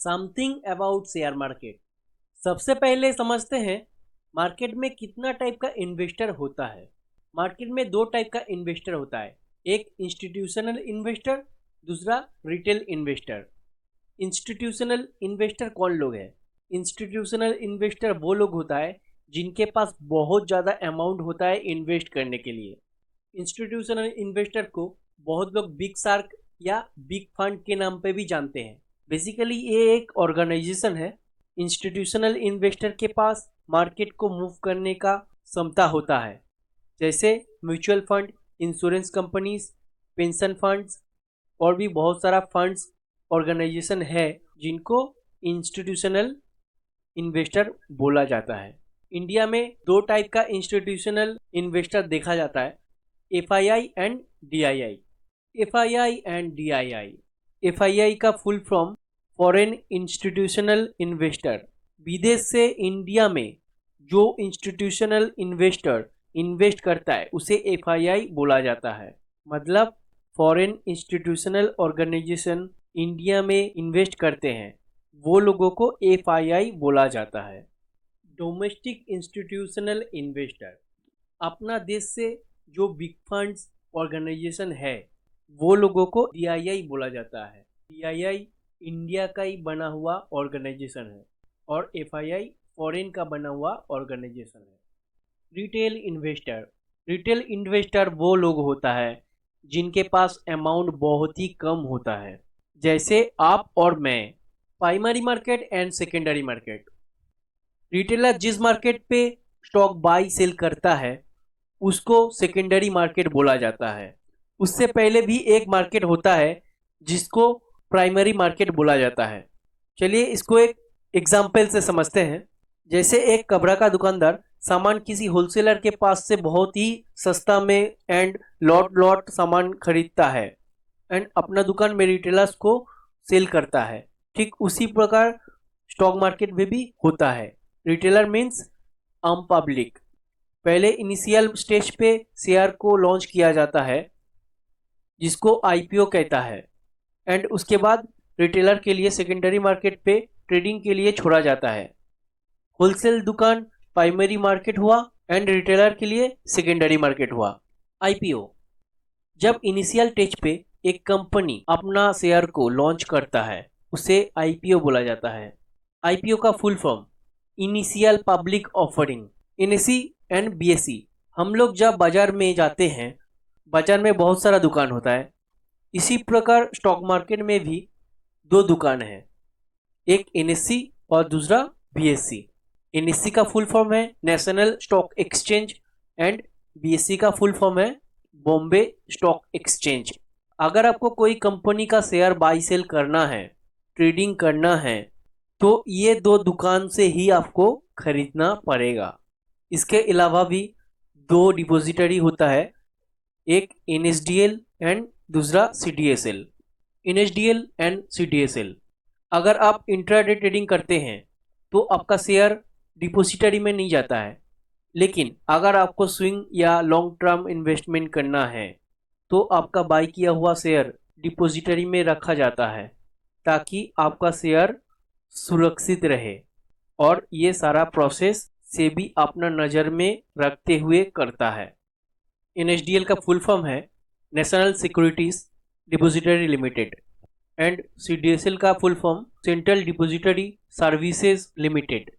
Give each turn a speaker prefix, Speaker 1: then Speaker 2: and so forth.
Speaker 1: Something about share market. सबसे पहले समझते हैं मार्केट में कितना टाइप का इन्वेस्टर होता है। मार्केट में दो टाइप का इन्वेस्टर होता है, एक इंस्टीट्यूशनल इन्वेस्टर, दूसरा रिटेल इन्वेस्टर। इंस्टीट्यूशनल इन्वेस्टर कौन लोग हैं? इंस्टीट्यूशनल इन्वेस्टर वो लोग होता है जिनके पास बहुत ज़्यादा अमाउंट होता है इन्वेस्ट करने के लिए। इंस्टीट्यूशनल इन्वेस्टर को बहुत लोग बिग शार्क या बिग फंड के नाम पे भी जानते हैं। बेसिकली ये एक ऑर्गेनाइजेशन है। इंस्टीट्यूशनल इन्वेस्टर के पास मार्केट को मूव करने का क्षमता होता है, जैसे mutual fund, insurance companies, pension funds और भी बहुत सारा फंड्स ऑर्गेनाइजेशन है जिनको इंस्टीट्यूशनल इन्वेस्टर बोला जाता है। इंडिया में दो टाइप का इंस्टीट्यूशनल इन्वेस्टर देखा जाता है, FII and DII. FII and DII. FII का full form foreign institutional investor. विदेश से इंडिया में जो इंस्टीट्यूशनल इन्वेस्टर इन्वेस्ट करता है उसे एफआईआई बोला जाता है। मतलब फॉरेन इंस्टीट्यूशनल ऑर्गेनाइजेशन इंडिया में इन्वेस्ट करते हैं वो लोगों को एफआईआई बोला जाता है। डोमेस्टिक इंस्टीट्यूशनल इन्वेस्टर, अपना देश से जो बिग फंड्स ऑर्गेनाइजेशन है वो लोगों को डीआईआई बोला जाता है। डीआईआई इंडिया का ही बना हुआ ऑर्गेनाइजेशन है और एफआईआई फॉरेन का बना हुआ ऑर्गेनाइजेशन है। Retail investor. रिटेल इन्वेस्टर वो लोग होता है जिनके पास अमाउंट बहुत ही कम होता है, जैसे आप और मैं। Primary market and secondary market. Retailer जिस मार्केट पे स्टॉक बाई सेल करता है उसको सेकेंडरी मार्केट बोला जाता है। उससे पहले भी एक मार्केट होता है जिसको प्राइमरी मार्केट बोला जाता है। चलिए इसको एक एग्जाम्पल से समझते हैं। जैसे एक कपड़ा का दुकानदार सामान किसी होलसेलर के पास से बहुत ही सस्ता में एंड लॉट सामान खरीदता है एंड अपना दुकान में रिटेलर्स को सेल करता है। ठीक उसी प्रकार स्टॉक मार्केट में भी होता है। रिटेलर मीन्स आम पब्लिक। पहले इनिशियल स्टेज पे शेयर को लॉन्च किया जाता है जिसको आईपीओ कहता है एंड उसके बाद रिटेलर के लिए सेकेंडरी मार्केट पे ट्रेडिंग के लिए छोड़ा जाता है। होलसेल दुकान प्राइमरी मार्केट हुआ एंड रिटेलर के लिए सेकेंडरी मार्केट हुआ। आईपीओ, जब इनिशियल स्टेज पे एक कंपनी अपना शेयर को लॉन्च करता है उसे आईपीओ बोला जाता है। आईपीओ का full form initial public offering. NSE and BSE. हम लोग जब बाजार में जाते हैं, बाजार में बहुत सारा दुकान होता है। इसी प्रकार स्टॉक मार्केट में भी दो दुकान है, एक एनएसई और दूसरा बीएसई। एनएसई का फुल फॉर्म है national stock exchange and BSE का फुल फॉर्म है बॉम्बे स्टॉक एक्सचेंज। अगर आपको कोई कंपनी का शेयर बाई सेल करना है, ट्रेडिंग करना है, तो ये दो दुकान से ही आपको खरीदना पड़ेगा। इसके अलावा भी दो डिपॉजिटरी होता है, एक एनएसडीएल एंड दूसरा सीडीएसएल। NSDL and CDSL. अगर आप इंट्राडे ट्रेडिंग करते हैं तो आपका शेयर डिपॉजिटरी में नहीं जाता है, लेकिन अगर आपको स्विंग या लॉन्ग टर्म इन्वेस्टमेंट करना है तो आपका बाई किया हुआ शेयर डिपॉजिटरी में रखा जाता है ताकि आपका शेयर सुरक्षित रहे। और ये सारा प्रोसेस से भी अपना नज़र में रखते हुए करता है। एनएसडीएल का फुल फॉर्म है national securities depository limited and CDSL का full form central depository services limited.